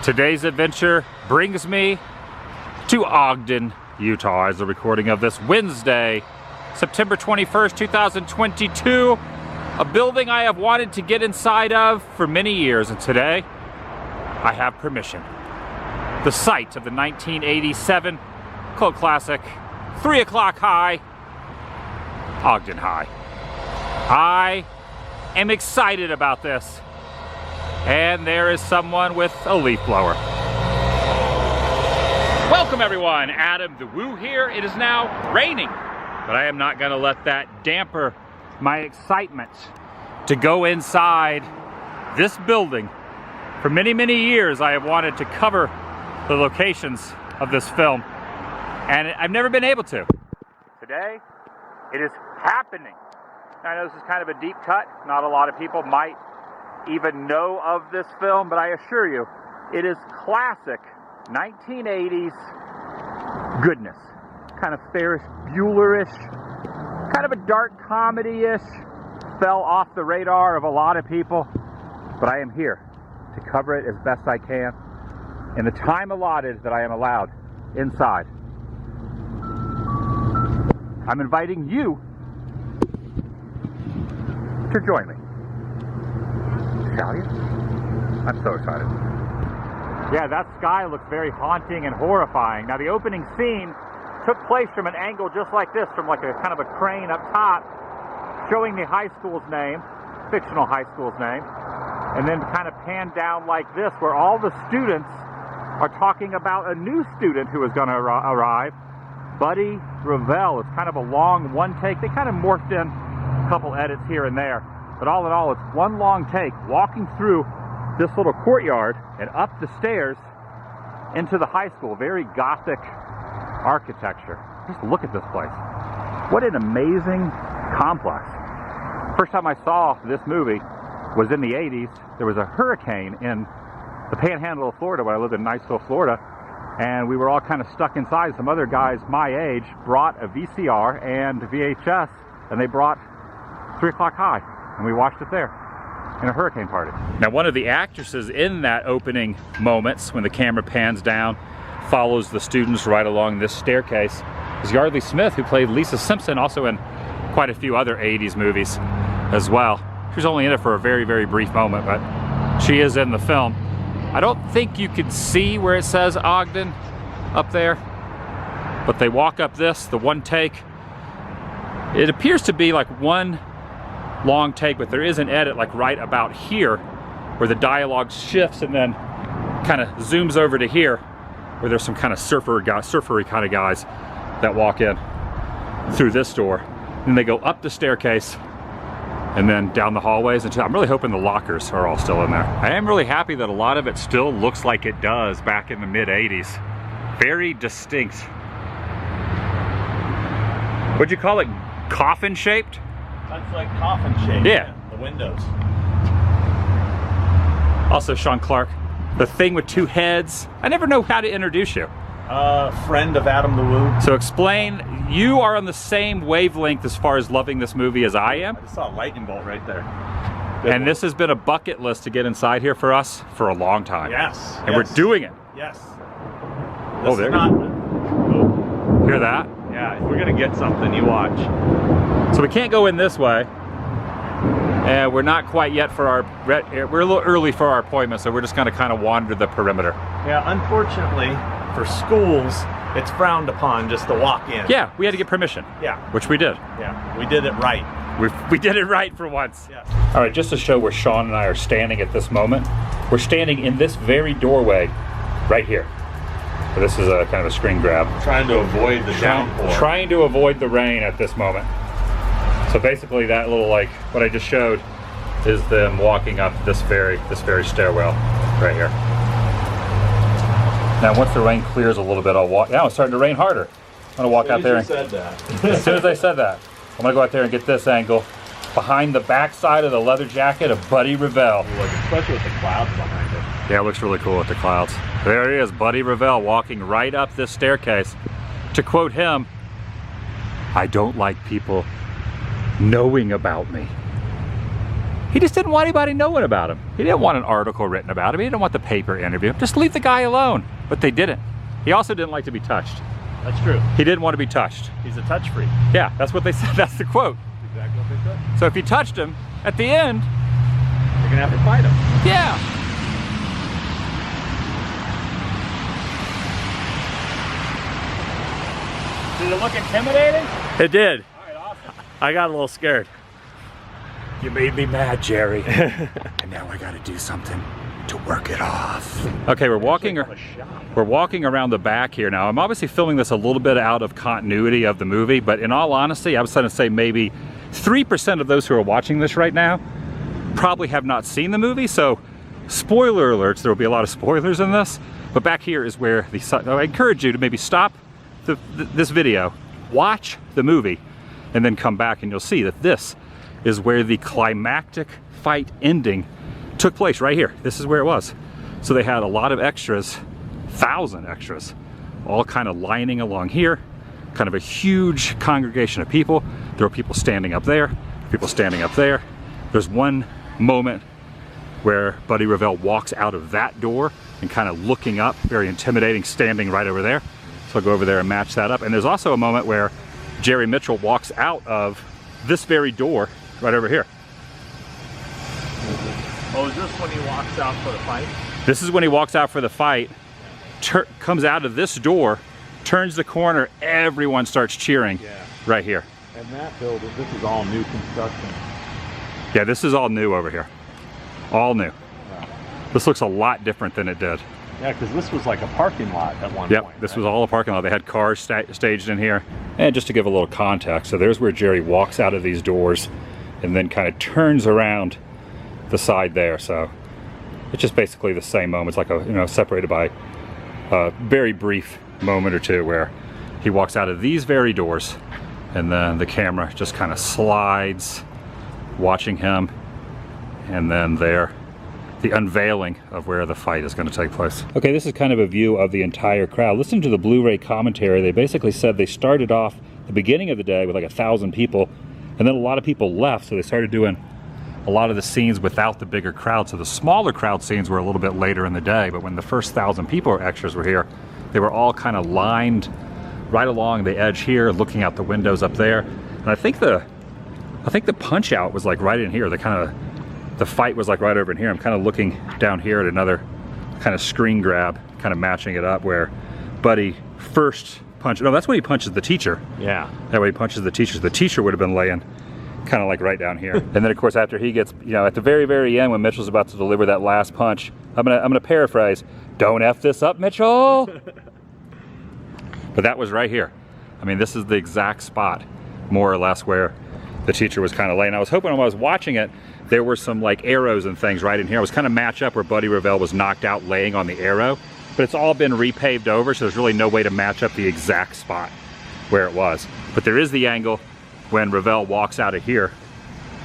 Today's adventure brings me to Ogden, Utah, as the recording of this Wednesday, September 21st, 2022. A building I have wanted to get inside of for many years, and today I have permission. The site of the 1987 cult classic, 3 o'clock high, Ogden High. I am excited about this. And there is someone with a leaf blower. Welcome everyone, Adam the Woo here. It is now raining, but I am not gonna let that damper my excitement to go inside this building. For many, many years I have wanted to cover the locations of this film, and I've never been able to. Today, it is happening. I know this is kind of a deep cut. Not a lot of people might even know of this film, but I assure you, it is classic 1980s goodness. Kind of Ferris Bueller-ish, kind of a dark comedy-ish. Fell off the radar of a lot of people, but I am here to cover it as best I can in the time allotted that I am allowed inside. I'm inviting you to join me. Shall you? I'm so excited. Yeah, that sky looks very haunting and horrifying. Now, the opening scene took place from an angle just like this, from like a kind of a crane up top, showing the high school's name, fictional high school's name, and then kind of panned down like this, where all the students are talking about a new student who is going to arrive, Buddy Revell. It's kind of a long one take. They kind of morphed in a couple edits here and there. But all in all, it's one long take, walking through this little courtyard and up the stairs into the high school. Very Gothic architecture. Just look at this place. What an amazing complex. First time I saw this movie was in the 80s. There was a hurricane in the panhandle of Florida when I lived in Niceville, Florida. And we were all kind of stuck inside. Some other guys my age brought a VCR and VHS, and they brought 3 o'clock high. And we watched it there in a hurricane party. Now, one of the actresses in that opening moments, when the camera pans down, follows the students right along this staircase, is Yardley Smith, who played Lisa Simpson, also in quite a few other 80s movies as well. She was only in it for a very, very brief moment, but she is in the film. I don't think you can see where it says Ogden up there, but they walk up this, the one take. It appears to be like one long take, but there is an edit like right about here where the dialogue shifts and then kind of zooms over to here where there's some kind of surfery kind of guys that walk in through this door. Then they go up the staircase and then down the hallways. And I'm really hoping the lockers are all still in there. I am really happy that a lot of it still looks like it does back in the mid-80s. Very distinct. What'd you call it? Coffin shaped? That's like coffin shape. Yeah. The windows. Also, Sean Clark, the thing with two heads. I never know how to introduce you. Friend of Adam the Woo. So explain, you are on the same wavelength as far as loving this movie as I am. I just saw a lightning bolt right there. And this has been a bucket list to get inside here for us for a long time. Yes. And we're doing it. Yes. Oh, there you go. Hear that? Yeah, if we're gonna get something, you watch. So we can't go in this way. And we're not quite yet for our, we're a little early for our appointment, so we're just gonna kind of wander the perimeter. Yeah, unfortunately, for schools, it's frowned upon just to walk in. Yeah, we had to get permission. Yeah. Which we did. Yeah, we did it right. We did it right for once. Yeah. All right, just to show where Sean and I are standing at this moment, we're standing in this very doorway right here. So this is a kind of a screen grab. Trying to avoid the downpour. Trying to avoid the rain at this moment. So basically that little, like, what I just showed is them walking up this very stairwell right here. Now once the rain clears a little bit, I'll walk. Now it's starting to rain harder. I'm gonna walk out there. As soon as you said that. As soon as I said that, I'm gonna go out there and get this angle behind the back side of the leather jacket of Buddy Revell. Especially with the clouds behind it. Yeah, it looks really cool with the clouds. There he is, Buddy Revell, walking right up this staircase. To quote him, "I don't like people knowing about me." He just didn't want anybody knowing about him. He didn't want an article written about him. He didn't want the paper interview. Just leave the guy alone. But they didn't. He also didn't like to be touched. That's true. He didn't want to be touched. He's a touch freak. Yeah, that's what they said. That's the quote. That's exactly what they said. So if you touched him, at the end, you're gonna have to fight him. yeah. Did it look intimidating? It did. All right, awesome. I got a little scared. You made me mad, Jerry. And now I gotta do something to work it off. Okay, we're walking around the back here now. I'm obviously filming this a little bit out of continuity of the movie, but in all honesty, I was going to say maybe 3% of those who are watching this right now probably have not seen the movie, so spoiler alerts, there will be a lot of spoilers in this, but back here is where I encourage you to maybe stop this video, watch the movie, and then come back and you'll see that this is where the climactic fight ending took place, right here. This is where it was. So they had a lot of extras, 1,000 extras, all kind of lining along here, kind of a huge congregation of people. There were people standing up there, people standing up there. There's one moment where Buddy Revell walks out of that door and kind of looking up, very intimidating, standing right over there. So I'll go over there and match that up. And there's also a moment where Jerry Mitchell walks out of this very door right over here. Oh, is this when he walks out for the fight? This is when he walks out for the fight, comes out of this door, turns the corner, everyone starts cheering right here. And that building, this is all new construction. Yeah, this is all new over here. All new. Yeah. This looks a lot different than it did. Yeah, because this was like a parking lot at one point. Yep, this was all a parking lot. They had cars staged in here. And just to give a little context, so there's where Jerry walks out of these doors and then kind of turns around the side there. So it's just basically the same moment. It's like a, separated by a very brief moment or two where he walks out of these very doors and then the camera just kind of slides watching him, and then there the unveiling of where the fight is going to take place. Okay, this is kind of a view of the entire crowd. Listen to the Blu-ray commentary. They basically said they started off the beginning of the day with like 1,000 people, and then a lot of people left, so they started doing a lot of the scenes without the bigger crowd. So the smaller crowd scenes were a little bit later in the day, but when the first 1,000 people or extras were here, they were all kind of lined right along the edge here, looking out the windows up there. And I think the punch out was like right in here. The fight was like right over in here. I'm kind of looking down here at another kind of screen grab, kind of matching it up where Buddy first punched. No, that's when he punches the teacher. Yeah. That way he punches the teacher. The teacher would have been laying kind of like right down here. And then of course after he gets, at the very, very end when Mitchell's about to deliver that last punch, I'm gonna paraphrase, "Don't F this up, Mitchell." But that was right here. I mean, this is the exact spot, more or less, where the teacher was kind of laying. I was hoping when I was watching it, there were some like arrows and things right in here. I was kind of match up where Buddy Revell was knocked out laying on the arrow, but it's all been repaved over, so there's really no way to match up the exact spot where it was. But there is the angle when Revell walks out of here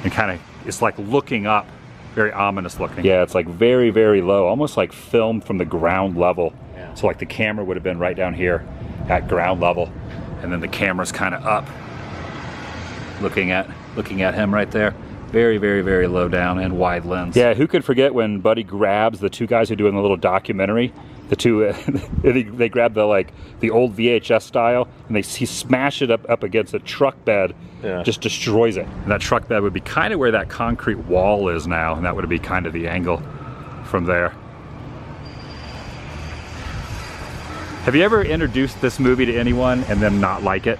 and kind of, it's like looking up, very ominous looking. Yeah, it's like very, very low, almost like filmed from the ground level. Yeah. So like the camera would have been right down here at ground level, and then the camera's kind of up, looking at him right there. Very, very, very low down and wide lens. Yeah, who could forget when Buddy grabs the two guys who are doing the little documentary, the two, they grab the old VHS style, and he smash it up against a truck bed, just destroys it. And that truck bed would be kind of where that concrete wall is now, and that would be kind of the angle from there. Have you ever introduced this movie to anyone and then not like it?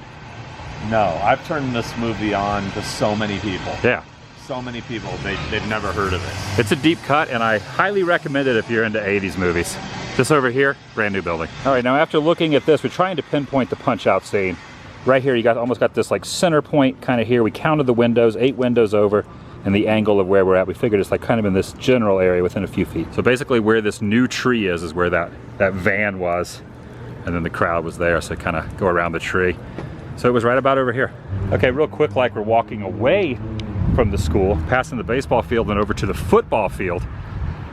No, I've turned this movie on to so many people. Yeah. So many people, they've never heard of it. It's a deep cut, and I highly recommend it if you're into 80s movies. This over here, brand new building. All right, now after looking at this, we're trying to pinpoint the punch out scene. Right here, you almost got this like center point kind of here. We counted the windows, 8 windows over, and the angle of where we're at. We figured it's like kind of in this general area within a few feet. So basically where this new tree is where that van was, and then the crowd was there, so kind of go around the tree. So it was right about over here. Okay, real quick, like we're walking away from the school, passing the baseball field and over to the football field.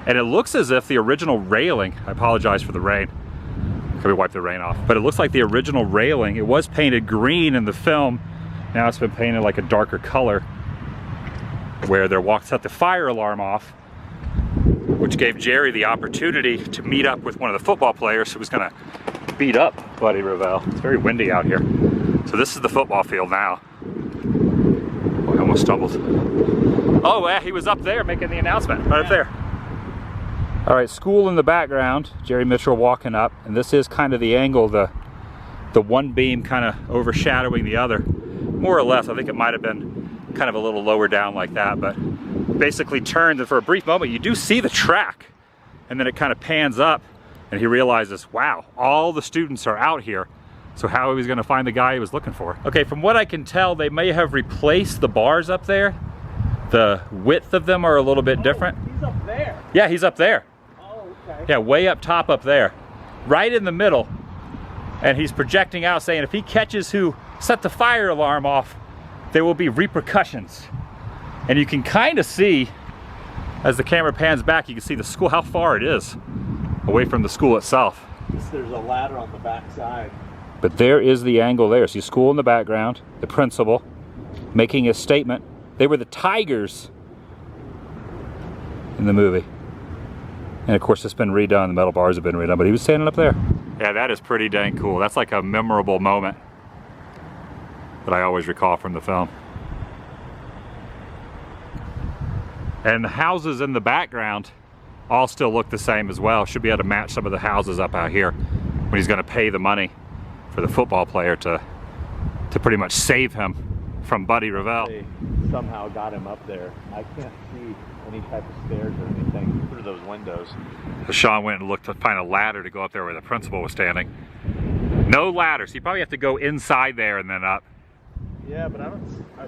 And it looks as if the original railing, I apologize for the rain, can we wipe the rain off? But it looks like the original railing, it was painted green in the film. Now it's been painted like a darker color. where their walk set the fire alarm off, which gave Jerry the opportunity to meet up with one of the football players who was gonna beat up Buddy Revell. It's very windy out here. So this is the football field now. Oh, I almost stumbled. Oh, yeah, he was up there making the announcement, right up there. All right, school in the background, Jerry Mitchell walking up, and this is kind of the angle, the one beam kind of overshadowing the other, more or less. I think it might have been kind of a little lower down like that, but basically turned, and for a brief moment you do see the track, and then it kind of pans up, and he realizes, wow, all the students are out here. So how he was going to find the guy he was looking for. Okay, from what I can tell, they may have replaced the bars up there. The width of them are a little bit different. He's up there. Yeah, he's up there. Oh, okay. Yeah, way up top up there. Right in the middle. And he's projecting out saying if he catches who set the fire alarm off, there will be repercussions. And you can kind of see, as the camera pans back, you can see the school, how far it is away from the school itself. There's a ladder on the back side. But there is the angle there. See school in the background, the principal making a statement. They were the Tigers in the movie. And of course it's been redone, the metal bars have been redone, but he was standing up there. Yeah, that is pretty dang cool. That's like a memorable moment that I always recall from the film. And the houses in the background all still look the same as well. Should be able to match some of the houses up out here when he's gonna pay the money for the football player to pretty much save him from Buddy Revell. They somehow got him up there. I can't see any type of stairs or anything through those windows. So Sean went and looked to find a ladder to go up there where the principal was standing. No ladder, so you probably have to go inside there and then up. Yeah, but I'm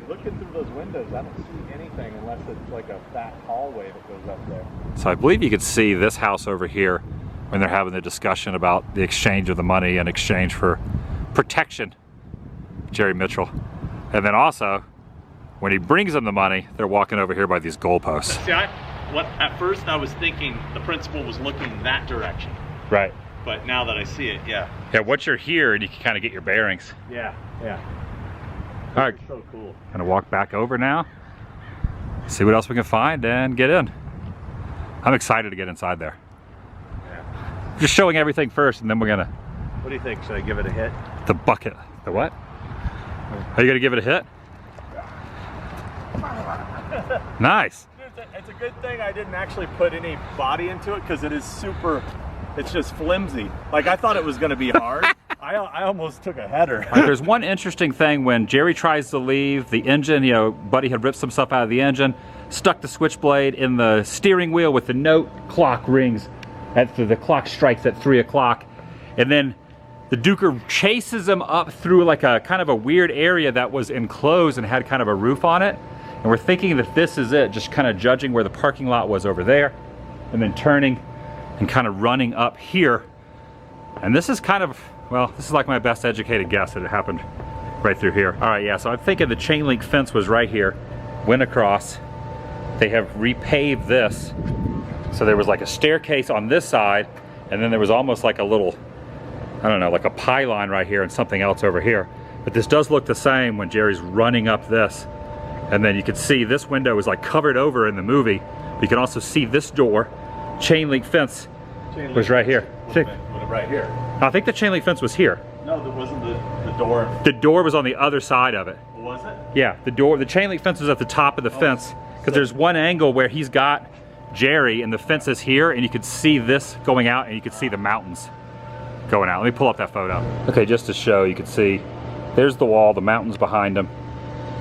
looking through those windows. I don't see anything unless it's like a fat hallway that goes up there. So I believe you could see this house over here when they're having the discussion about the exchange of the money in exchange for protection, Jerry Mitchell. And then also, when he brings them the money, they're walking over here by these goalposts. See, at first I was thinking the principal was looking that direction. Right. But now that I see it, yeah. Yeah, once you're here and you can kind of get your bearings. Yeah, yeah. All right, so cool. Gonna walk back over now, see what else we can find and get in. I'm excited to get inside there. Yeah. Just showing everything first and then we're gonna... What do you think? Should I give it a hit? The bucket. The what? Are you gonna give it a hit? Nice. It's a good thing I didn't actually put any body into it because it is super, it's just flimsy. Like I thought it was gonna be hard. I almost took a header. There's one interesting thing when Jerry tries to leave the engine, you know, Buddy had ripped some stuff out of the engine, stuck the switchblade in the steering wheel with the note, clock rings, after the clock strikes at 3 o'clock, and then the Duker chases him up through like a kind of a weird area that was enclosed and had kind of a roof on it. And we're thinking that this is it, just kind of judging where the parking lot was over there, and then turning and kind of running up here. And this is kind of, well, this is like my best educated guess that it happened right through here. All right, yeah, so I'm thinking the chain link fence was right here, went across. They have repaved this. So there was like a staircase on this side, and then there was almost like a little, I don't know, like a pylon right here and something else over here. But this does look the same when Jerry's running up this. And then you can see this window is like covered over in the movie. You can also see this door, chain link fence was right here. Right here. I think the chain link fence was here. No, there wasn't the door. The door was on the other side of it. Was it? Yeah, the chain link fence was at the top of the fence, because there's one angle where he's got Jerry and the fence is here, and you could see this going out and you could see the mountains going out. Let me pull up that photo. Okay, just to show, you can see there's the wall, the mountains behind him.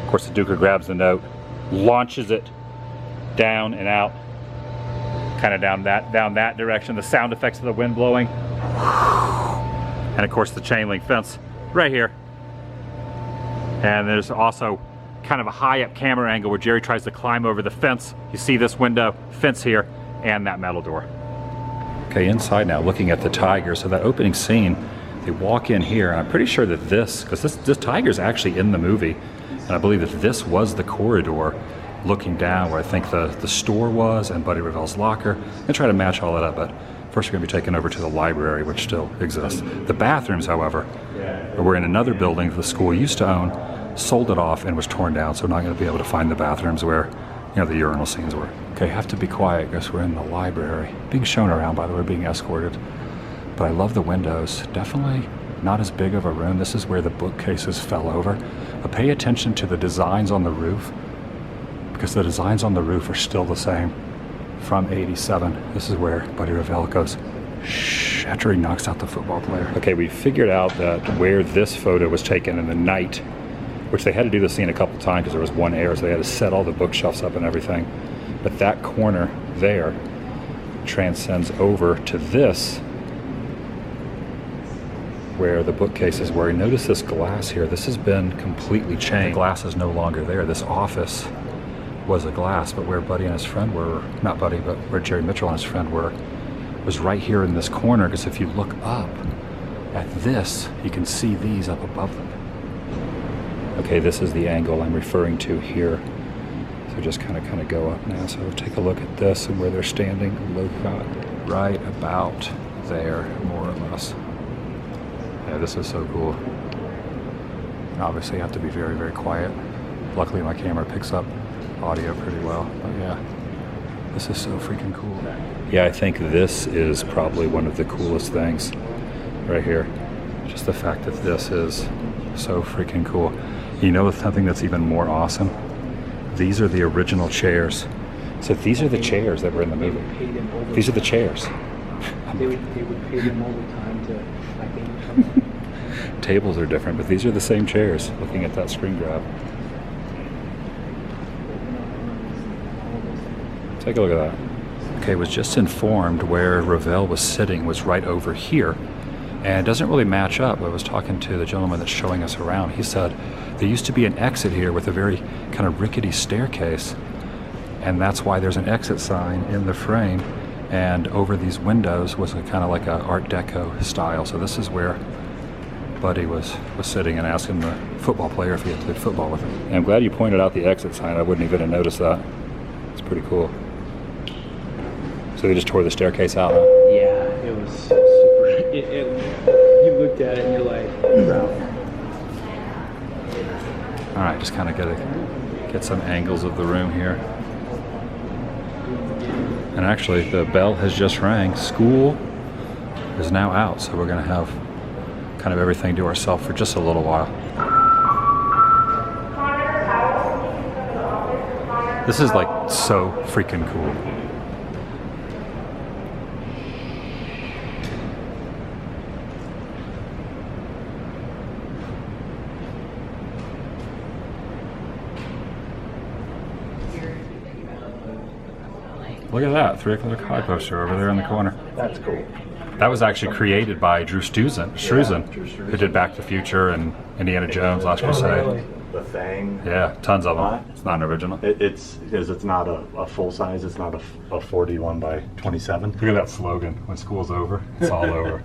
Of course, the Duker grabs the note, launches it down and out, kind of down that direction. The sound effects of the wind blowing. And of course the chain link fence right here. And there's also kind of a high up camera angle where Jerry tries to climb over the fence. You see this window, fence here, and that metal door. Okay, inside now, looking at the tiger. So that opening scene, they walk in here, and I'm pretty sure that because this tiger's actually in the movie, and I believe that this was the corridor looking down where I think the store was and Buddy Revell's locker. I'm gonna try to match all that up, but first we're gonna be taken over to the library, which still exists. The bathrooms, however, were in another building the school used to own, sold it off and was torn down, so we're not gonna be able to find the bathrooms where you know, the urinal scenes were. Okay, have to be quiet because we're in the library. Being shown around, by the way, being escorted. But I love the windows. Definitely not as big of a room. This is where the bookcases fell over. But pay attention to the designs on the roof, because the designs on the roof are still the same from '87. This is where Buddy Revell goes, shh, after he knocks out the football player. Okay, we figured out that where this photo was taken in the night, which they had to do the scene a couple times because there was one error, so they had to set all the bookshelves up and everything. But that corner there transcends over to this, where the bookcases were. Notice this glass here. This has been completely changed. The glass is no longer there. This office was a glass, but where Buddy and his friend were, not Buddy, but where Jerry Mitchell and his friend were, was right here in this corner, because if you look up at this, you can see these up above them. Okay, this is the angle I'm referring to here. So just kind of go up now. So take a look at this and where they're standing, low cut, right about there, more or less. Yeah, this is so cool. And obviously, you have to be very, very quiet. Luckily, my camera picks up audio pretty well. But yeah, this is so freaking cool. Yeah, I think this is probably one of the coolest things right here. Just the fact that this is so freaking cool. You know something that's even more awesome? These are the original chairs. So these are the chairs that were in the movie. These are the chairs. They would pay them overtime to like Tables are different, but these are the same chairs. Looking at that screen grab. Take a look at that. Okay, was just informed where Revell was sitting was right over here. And it doesn't really match up. I was talking to the gentleman that's showing us around. He said there used to be an exit here with a very kind of rickety staircase. And that's why there's an exit sign in the frame. And over these windows was a kind of like a Art Deco style. So this is where Buddy was sitting and asking the football player if he had played football with him. And I'm glad you pointed out the exit sign. I wouldn't even have noticed that. It's pretty cool. So they just tore the staircase out, huh? Yeah, it was super. You looked at it and you're like, All right, just kind of get some angles of the room here. And actually, the bell has just rang. School is now out, so we're going to have kind of everything to ourselves for just a little while. This is like so freaking cool. Look at that, 3 o'clock high poster over there in the corner. That's cool. That was actually created by Drew Struzan, who did Back to the Future and Indiana Jones, Last Crusade. The Thing. Yeah, tons of them. It's not an original. It's not a full size. It's not a 41 by 27. Look at that slogan, when school's over, it's all over.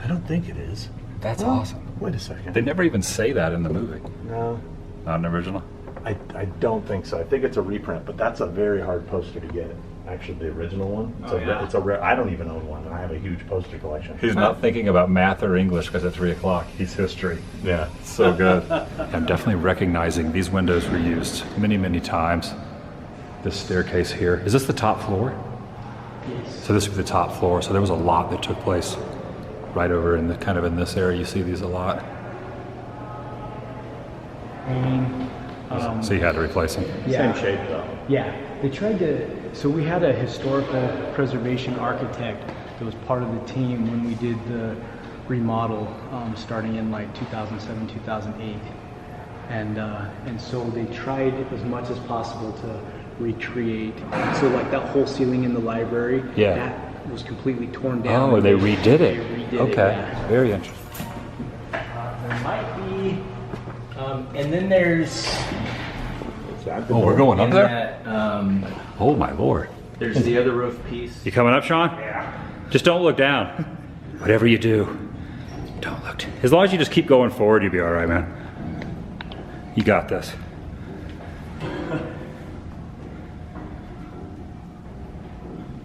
I don't think it is. That's awesome. Wait a second. They never even say that in the movie. No, Not an original? I don't think so. I think it's a reprint, but that's a very hard poster to get. Actually, the original one. It's a rare. I don't even own one, and I have a huge poster collection. He's not thinking about math or English because at 3 o'clock. He's history. Yeah. So good. I'm definitely recognizing these windows were used many, many times. This staircase here. Is this the top floor? yes. So this would be the top floor. So there was a lot that took place right over in the kind of in this area. You see these a lot. So you had to replace them. Yeah. Same shape though. Yeah, they tried to. So we had a historical preservation architect that was part of the team when we did the remodel, starting in like 2007, 2008, and so they tried as much as possible to recreate. So like that whole ceiling in the library, Yeah. that was completely torn down. Oh, they redid it. They redid it, Okay, yeah. very interesting. There might be, and then there's. Oh, we're going up in there? that, Oh my Lord. there's the other roof piece. You coming up, Sean? Yeah. Just don't look down. Whatever you do, don't look down. As long as you just keep going forward, you'll be all right, man. You got this.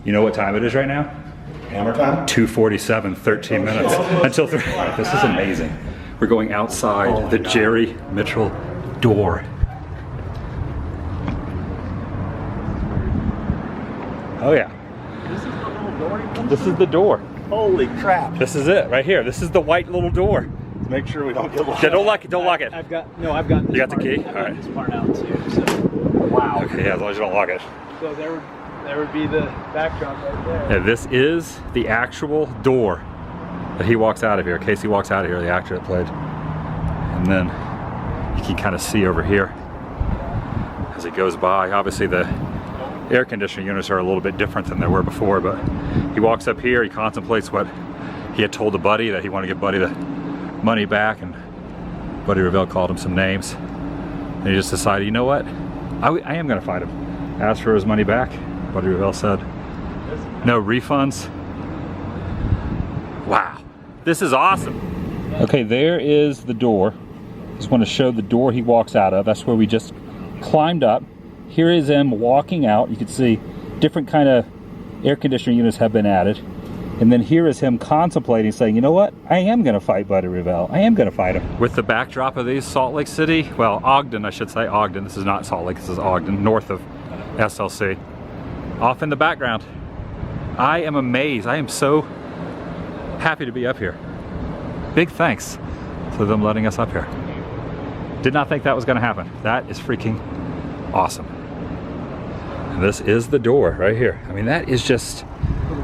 You know what time it is right now? Hammer time. 2:47, 13 minutes until 3. This is amazing. We're going outside the Jerry Mitchell door. Oh yeah. This is the little door he comes This through? is the door. Holy crap. This is it right here. This is the white little door. Make sure we don't get lost. Yeah, don't lock it. Don't lock it. I've got this. You got the part- key? I've got All right. this part out too. So wow. Okay, yeah, as long as you don't lock it. So there would be the backdrop right there. Yeah, this is the actual door that he walks out of here. Casey walks out of here, the actor that played. And then you can kind of see over here as he goes by. Obviously the air conditioning units are a little bit different than they were before, but he walks up here, he contemplates what he had told the buddy, that he wanted to give Buddy the money back, and Buddy Revell called him some names. And he just decided, you know what? I am gonna fight him. Asked for his money back. Buddy Revell said, no refunds. Wow, this is awesome. Okay, there is the door. Just want to show the door he walks out of. That's where we just climbed up. Here is him walking out. You can see different kind of air conditioning units have been added. And then here is him contemplating, saying, you know what? I am going to fight Buddy Revell. I am going to fight him. With the backdrop of these, Salt Lake City, well, Ogden, I should say, Ogden. This is not Salt Lake, this is Ogden, north of SLC. Off in the background. I am amazed. I am so happy to be up here. Big thanks to them letting us up here. Did not think that was going to happen. That is freaking awesome. And this is the door right here. I mean, that is just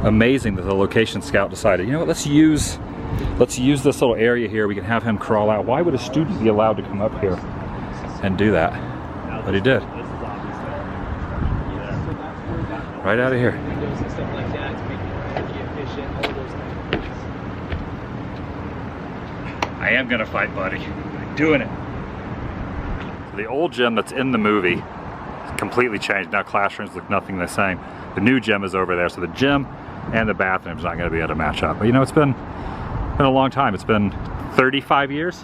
amazing that the location scout decided, you know what, let's use this little area here. We can have him crawl out. Why would a student be allowed to come up here and do that? But he did. Right out of here. I am gonna fight Buddy. I'm doing it. The old gym that's in the movie is completely changed. Now classrooms look nothing the same. The new gym is over there, so the gym and the bathroom's not gonna be able to match up. But you know, it's been a long time. It's been 35 years?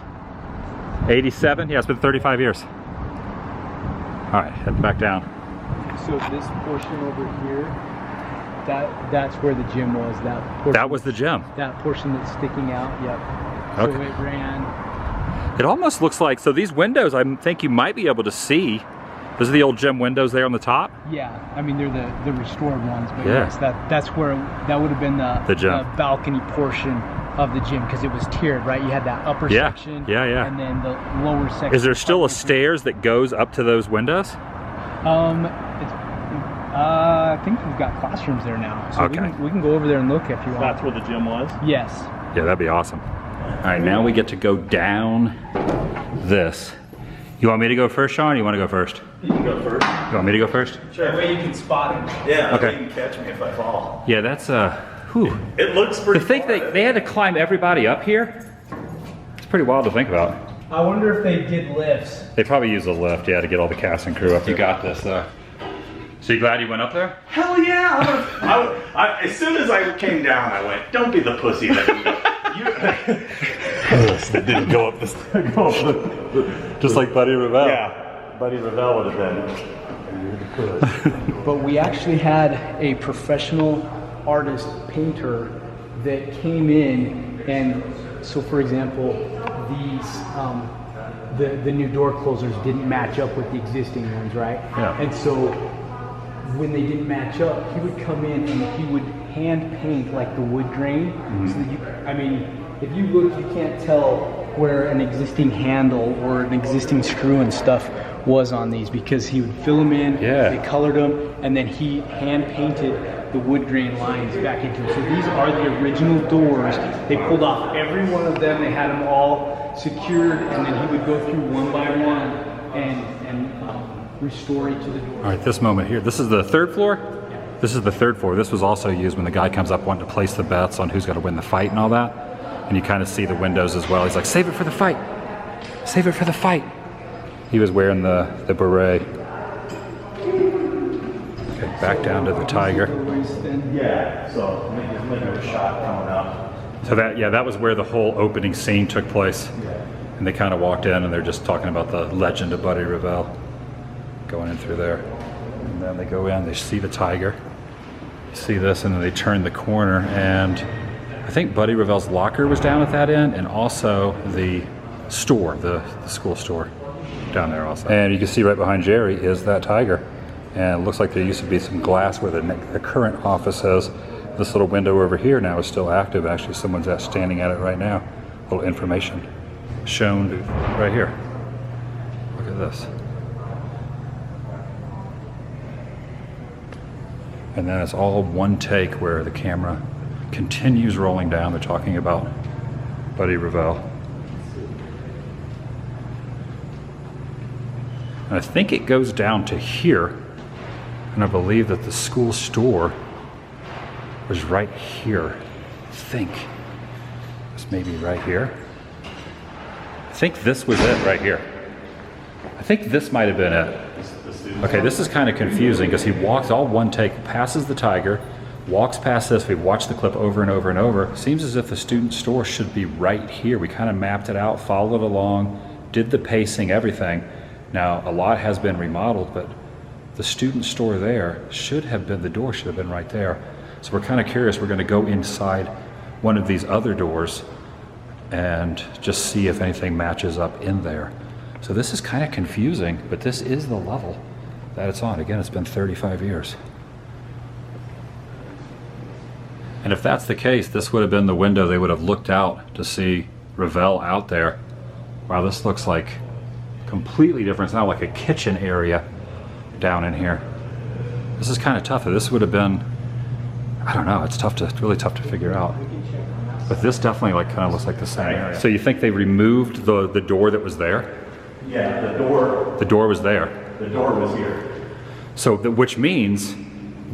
87? Yeah, it's been 35 years. All right, head back down. So this portion over here, that's where the gym was. That portion, That was the gym. that portion that's sticking out. Yep. So Okay. it ran. It almost looks like, so these windows, I think you might be able to see. Those are the old gym windows there on the top? Yeah, I mean they're the restored ones, but Yeah. yes, that's where that would have been The gym. the balcony portion of the gym, because it was tiered, right? You had that upper Yeah. section, Yeah. and then the lower section. Is there still a It's, stairs that goes up to those windows? I think we've got classrooms there now, so Okay. we can go over there and look if you want. That's where the gym was? Yes. Yeah, that'd be awesome. All right, now we get to go down this. You want me to go first, Sean, or you want to go first? You can go first. You want me to go first? That way you can spot him. Yeah, Okay. you can catch me if I fall. Yeah, that's, whew. It looks To pretty think far. they had to climb everybody up here, it's pretty wild to think about. I wonder if they did lifts. They probably use a lift, yeah, to get all the cast and crew up there. You got this, though. So you glad you went up there? Hell yeah! As soon as I came down, I went, don't be the pussy that didn't go. That didn't go up this. Just like Buddy Revell. Yeah, Buddy Revell would have been. But we actually had a professional artist painter that came in, and so for example, these the new door closers didn't match up with the existing ones, right? Yeah. And so when they didn't match up, he would come in and he would hand paint like the wood grain. So that I mean, if you look, you can't tell where an existing handle or an existing screw and stuff was on these, because he would fill them in, Yeah. they colored them, and then he hand painted the wood grain lines back into them. So these are the original doors. They pulled off every one of them. They had them all secured, and then he would go through one by one and restore each of the doors. All right, this moment here, this is the third floor? This is the third floor. This was also used when the guy comes up wanting to place the bets on who's going to win the fight and all that. And you kind of see the windows as well. He's like, save it for the fight. Save it for the fight. He was wearing the beret. Okay, back down to the Tiger. Yeah, so maybe a shot coming up. So that was where the whole opening scene took place. And they kind of walked in and they're just talking about the legend of Buddy Revell going in through there. And then they go in, they see the Tiger. See this, and then they turn the corner, and I think Buddy Revell's locker was down at that end, and also the store, the school store down there also. And you can see right behind Jerry is that Tiger. And it looks like there used to be some glass where the current office is. This little window over here now is still active. Actually, someone's standing at it right now. A little information shown right here. Look at this. And then it's all one take where the camera continues rolling down. They're talking about Buddy Revell. And I think it goes down to here. And I believe that the school store was right here. I think it's maybe right here. I think this was it right here. I think this might have been it. Okay, this is kind of confusing because he walks all one take, passes the tiger, walks past this. We've watched the clip over and over and over. Seems as if the student store should be right here. We kind of mapped it out, followed along, did the pacing, everything. Now, a lot has been remodeled, but the student store there should have been, the door should have been right there. So we're kind of curious. We're going to go inside one of these other doors and just see if anything matches up in there. So this is kind of confusing, but this is the level that it's on. Again, it's been 35 years. And if that's the case, this would have been the window they would have looked out to see Revell out there. Wow, this looks like completely different. It's not like a kitchen area down in here. This is kind of tough. This would have been, I don't know, it's really tough to figure out. But this definitely like kind of looks like the same area. So you think they removed the door that was there? Yeah, the door. The door was there. The door was here. So, which means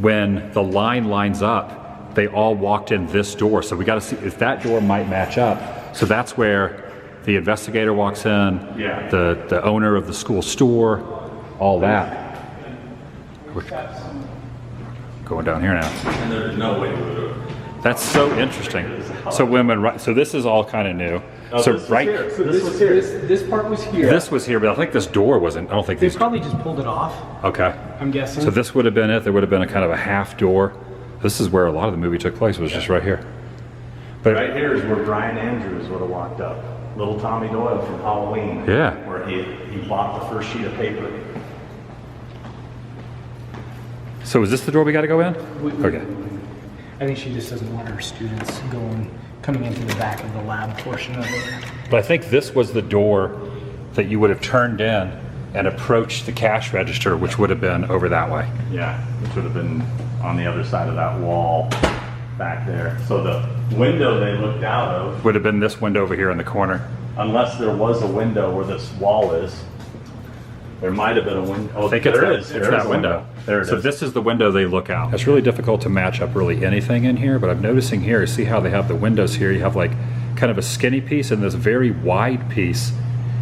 when the line lines up, they all walked in this door. So we got to see if that door might match up. So that's where the investigator walks in, yeah. the owner of the school store, all that. We're going down here now. And there's no way to do it. That's so interesting. So this is all kind of new. Oh, so this right, was So this part was here. this was here, but I think this door wasn't. I don't think They these. probably just pulled it off, Okay. I'm guessing. So this would have been it. There would have been a kind of a half door. This is where a lot of the movie took place. Was just right here. But Right here is where Brian Andrews would have walked up. Little Tommy Doyle from Halloween. Yeah. Where he bought the first sheet of paper. So is this the door we got to go in? Okay. I think she just doesn't want her students coming into the back of the lab portion of it. But I think this was the door that you would have turned in and approached the cash register, which would have been over that way. Yeah, which would have been on the other side of that wall back there. So the window they looked out of, Would have been this window over here in the corner. unless there was a window where this wall is, there might have been a window. Oh, I think it's there that, is. it's There is that a window. There it So is. this is the window they look out. It's really difficult to match up really anything in here, but I'm noticing here, see how they have the windows here? You have like kind of a skinny piece and this very wide piece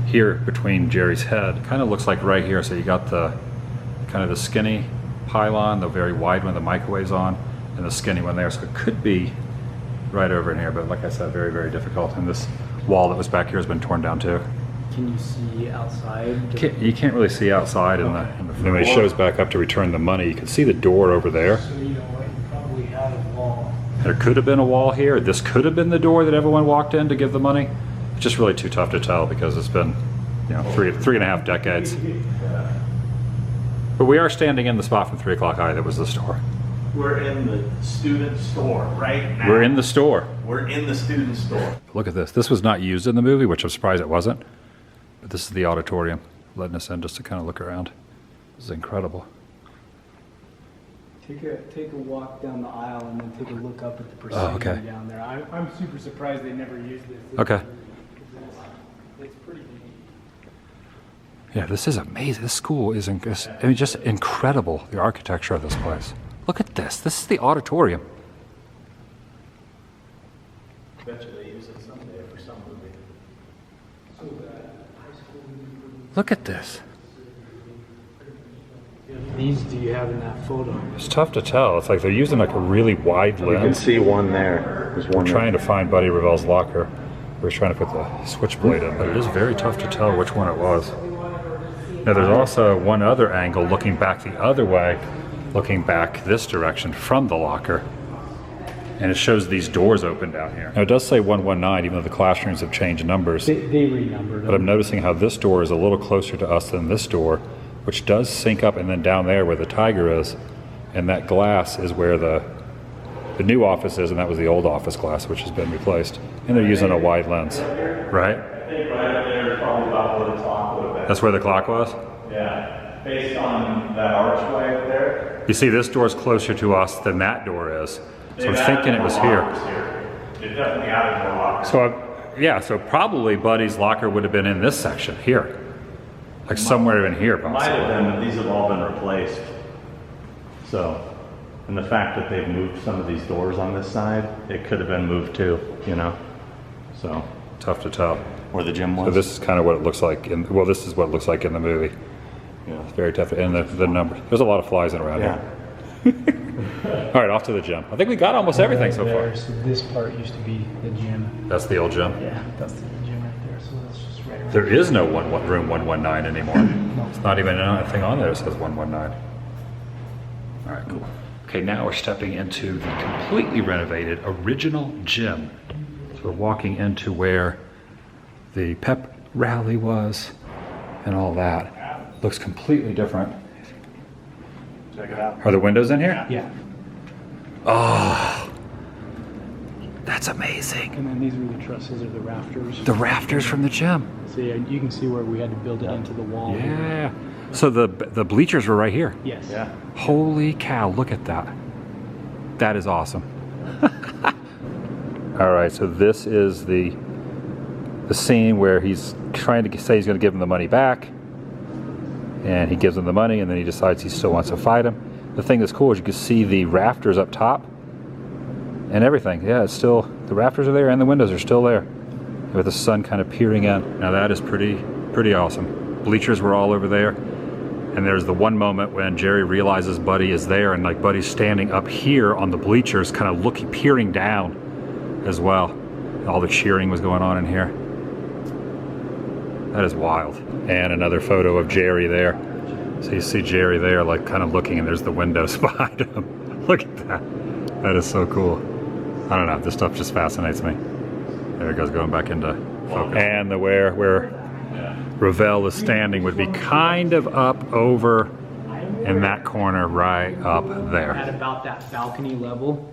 here between Jerry's head. Kind of looks like right here. So you got the kind of the skinny pylon, the very wide one the microwave's on, and the skinny one there. So it could be right over in here, but like I said, very, very difficult. And this wall that was back here has been torn down too. Can you see outside? You can't really see outside in the when it shows back up to return the money. You can see the door over there. So you know what, you probably had a wall. There could have been a wall here. This could have been the door that everyone walked in to give the money. It's just really too tough to tell because it's been, you know, three and a half decades. But we are standing in the spot from 3 o'clock high that was the store. We're in the student store right now. We're in the store. We're in the student store. Look at this. This was not used in the movie, which I'm surprised it wasn't. But this is the auditorium, letting us in just to kind of look around. This is incredible. Take a walk down the aisle and then take a look up at the proceeding okay. down there. I'm super surprised they never used this. Okay. It's pretty neat. Yeah, this is amazing. This school is, I mean, just incredible, the architecture of this place. Look at this. This is the auditorium. Bet you they use it someday for some movie. Look at this. These do you have in that photo? It's tough to tell. It's like they're using like a really wide You can lens. see one there. There's one We're trying to find Buddy Revell's locker. We're trying to put the switchblade in, but it is very tough to tell which one it was. Now there's also one other angle looking back the other way, looking back this direction from the locker. And it shows these doors open down here. Now it does say 119, even though the classrooms have changed numbers. They renumbered But I'm noticing how this door is a little closer to us than this door. which does sync up, and then down there where the tiger is, and that glass is where the new office is, and that was the old office glass, which has been replaced. And they're using a wide lens, right? I think right up there is probably about where the clock would have been. That's where the clock was? Yeah, based on that archway up there. You see, this door's closer to us than that door is. So I'm thinking it was here. It definitely added more lockers. So, so probably Buddy's locker would have been in this section here. Like somewhere in here, possibly. Might have been, but these have all been replaced. So, and the fact that they've moved some of these doors on this side, it could have been moved too, you know? So. Tough to tell. Where the gym was. So this is kind of what it looks like well, this is what it looks like in the movie. Yeah. It's very tough. And the number. There's a lot of flies in around here. All right, off to the gym. I think we got almost everything so far. So this part used to be the gym. That's the old gym? Yeah, that's the gym right there. So that's just right around. There is no room 119 anymore. No. It's not even a thing on there that says 119. All right, cool. Okay, now we're stepping into the completely renovated original gym. So we're walking into where the pep rally was and all that. Looks completely different. Check it out. Are the windows in here? Yeah. Oh, that's amazing. And then these were the trusses or the rafters. The rafters from the gym. So yeah, you can see where we had to build it into the wall. Yeah. So the bleachers were right here. Yes. Yeah. Holy cow, look at that. That is awesome. All right, so this is the scene where he's trying to say he's going to give him the money back. And he gives him the money, and then he decides he still wants to fight him. The thing that's cool is you can see the rafters up top and everything. Yeah, it's still, the rafters are there and the windows are still there with the sun kind of peering in. Now that is pretty awesome. Bleachers were all over there. And there's the one moment when Jerry realizes Buddy is there, and like Buddy's standing up here on the bleachers, kind of looking, peering down as well. All the cheering was going on in here. That is wild. And another photo of Jerry there. So you see Jerry there, like kind of looking, and there's the windows behind him. Look at that. That is so cool. I don't know, this stuff just fascinates me. There it goes, going back into focus. And the where Ravel is standing would be kind of up over in that corner right up there. At about that balcony level.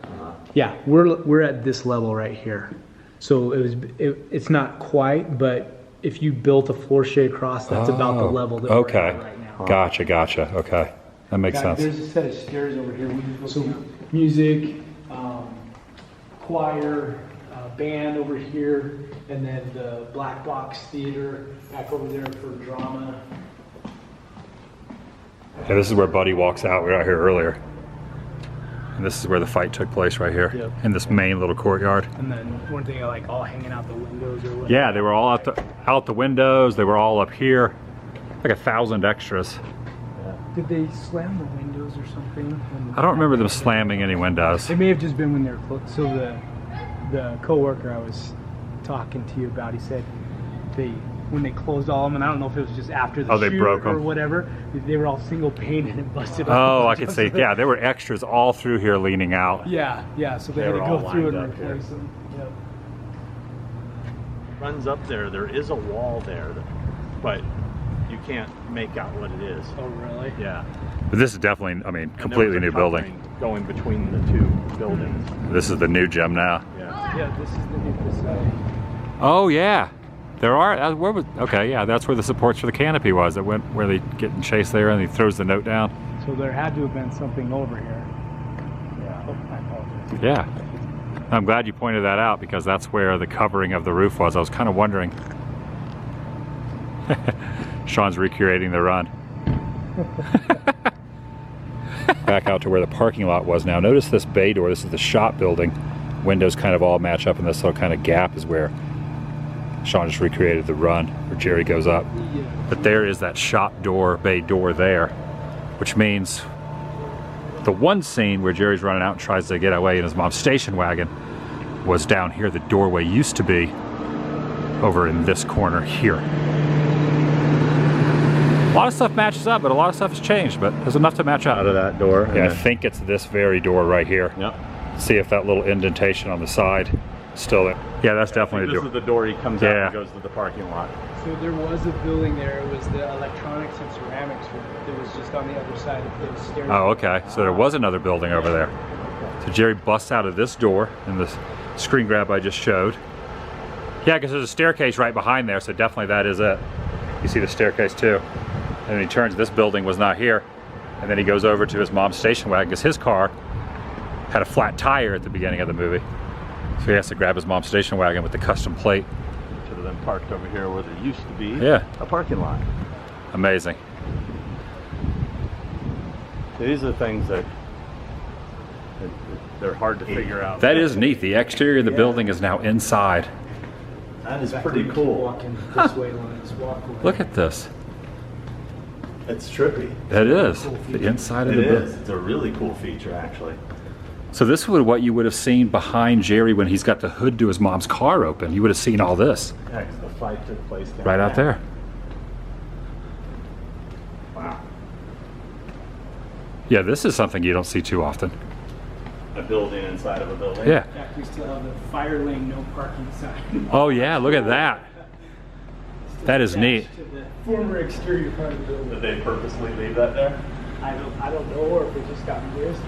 Yeah, we're at this level right here. So it's not quite, but if you built a floor shade across, that's about the level that we're at right now. Gotcha. Okay, that makes sense. There's a set of stairs over here. So music, choir, band over here, and then the black box theater back over there for drama. Yeah, this is where Buddy walks out. We were out here earlier. And this is where the fight took place right here, in this main little courtyard. And then weren't they like all hanging out the windows or whatever? Yeah, they were all out the windows. They were all up here, like 1,000 extras. Did they slam the windows or something? I don't remember them slamming any windows. It may have just been when they were closed. So the coworker I was talking to you about, he said when they closed all of them, and I don't know if it was just after the they shoot broke them or whatever, they were all single pane and it busted up. Oh, I could see. Yeah, there were extras all through here leaning out. Yeah. So they had to go through and replace them. Yep. Runs up there. There is a wall there, but you can't make out what it is. Oh, really? Yeah. But this is definitely, I mean, completely new building. Going between the two buildings. This is the new gym now. Yeah, this is the new facility. Oh yeah, there are. That's where the supports for the canopy was. That went where they getting chased there, and he throws the note down. So there had to have been something over here. Yeah, I apologize. Yeah, I'm glad you pointed that out because that's where the covering of the roof was. I was kind of wondering. Sean's recreating the run. Back out to where the parking lot was now. Notice this bay door. This is the shop building. Windows kind of all match up, and this little kind of gap is where Sean just recreated the run where Jerry goes up. But there is that shop door, bay door there, which means the one scene where Jerry's running out and tries to get away in his mom's station wagon was down here. The doorway used to be over in this corner here. A lot of stuff matches up, but a lot of stuff has changed, but there's enough to match up. Out of that door. Yeah, I think it's this very door right here. Yep. See if that little indentation on the side Still there. Yeah, that's definitely This a is door. the door he comes out Yeah. and goes to the parking lot. So there was a building there. It was the electronics and ceramics room. That was just on the other side of those stairs. Oh, okay. So there was another building over there. So Jerry busts out of this door in the screen grab I just showed. Yeah, because there's a staircase right behind there, so definitely that is it. You see the staircase too. And then he turns, this building was not here. And then he goes over to his mom's station wagon because his car had a flat tire at the beginning of the movie. So he has to grab his mom's station wagon with the custom plate. Should have been parked over here where there used to be Yeah. a parking lot. Amazing. These are things that they're hard to figure out. That is neat. The exterior of the building is now inside. That is pretty cool. Walking this way, let's walk away. Look at this. It's trippy. That is the inside of It the building. is. It's a really cool feature, actually. So this is what you would have seen behind Jerry when he's got the hood to his mom's car open. You would have seen all this Yeah, 'cause the fight took place down right out there. Wow. Yeah, this is something you don't see too often. A building inside of a building. Yeah. In fact, we still have the fire lane, no parking sign. Oh yeah, look at that. That is neat. To the former exterior part of the building. Did they purposely leave that there? I don't know, or if it just got missed.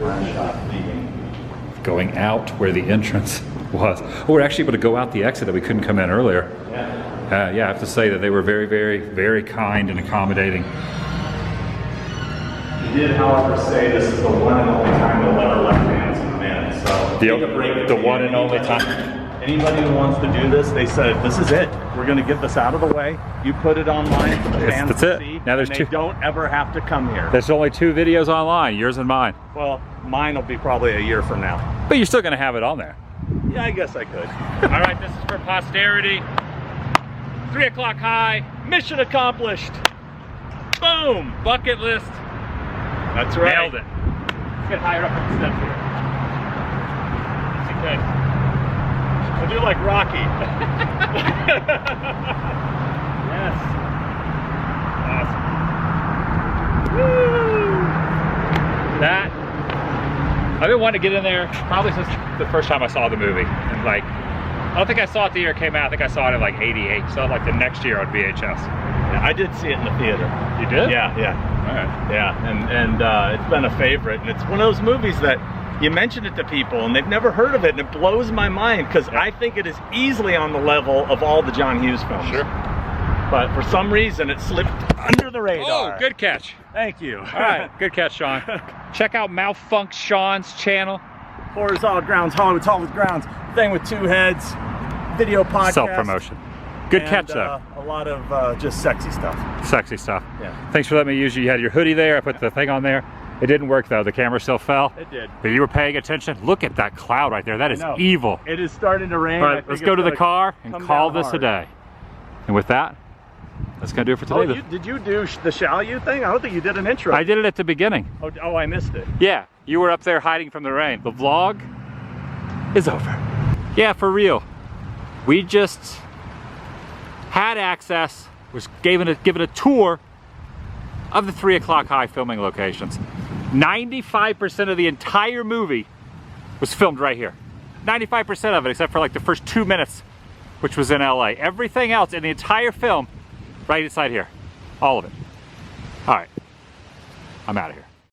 Going out where the entrance was. Oh, we're actually able to go out the exit that we couldn't come in earlier. Yeah. Yeah, I have to say that they were very, very, very kind and accommodating. He did, however, say this is the one and only time they'll ever let fans come in. So take a break The to one you. and only time. Anybody who wants to do this, they said, this is it. We're going to get this out of the way. You put it online for the fans That's to it. see. Now there's and two. they don't ever have to come here. There's only 2 videos online, yours and mine. Well, mine will be probably a year from now. But you're still going to have it on there. Yeah, I guess I could. All right, this is for posterity. 3 o'clock high. Mission accomplished. Boom. Bucket list. That's right. Nailed it. Let's get higher up on the steps here. Yes, you can. We'll do like Rocky. Yes. Awesome. Woo! That. I've been wanting to get in there probably since the first time I saw the movie. And like, I don't think I saw it the year it came out. I think I saw it in like '88. So like the next year on VHS. Yeah, I did see it in the theater. You did? Yeah, yeah. All right. Yeah, and it's been a favorite, and it's one of those movies that you mention it to people and they've never heard of it, and it blows my mind because I think it is easily on the level of all the John Hughes films. Sure. But for some reason it slipped under the radar. Oh, good catch. Thank you. All right, good catch, Sean. Check out Malfunct Sean's channel. Horizontal Grounds, Hollywood Tall with Grounds, thing with 2 heads, video podcast. Self-promotion. Good and, catch, though. A lot of just sexy stuff. Sexy stuff. Yeah. Thanks for letting me use you. You had your hoodie there. I put the thing on there. It didn't work, though. The camera still fell. It did. But you were paying attention. Look at that cloud right there. That is know. evil. It is starting to rain. All I right, think let's it's go to the gonna car and come call down this a hard. day. And with that, that's going to do it for today. Oh, did you do the Shall You thing? I don't think you did an intro. I did it at the beginning. Oh, I missed it. Yeah, you were up there hiding from the rain. The vlog is over. Yeah, for real. We just had access, was given a tour of the 3 o'clock high filming locations. 95% of the entire movie was filmed right here. 95% of it, except for like the first 2 minutes, which was in LA. Everything else in the entire film, right inside here. All of it. All right, I'm out of here.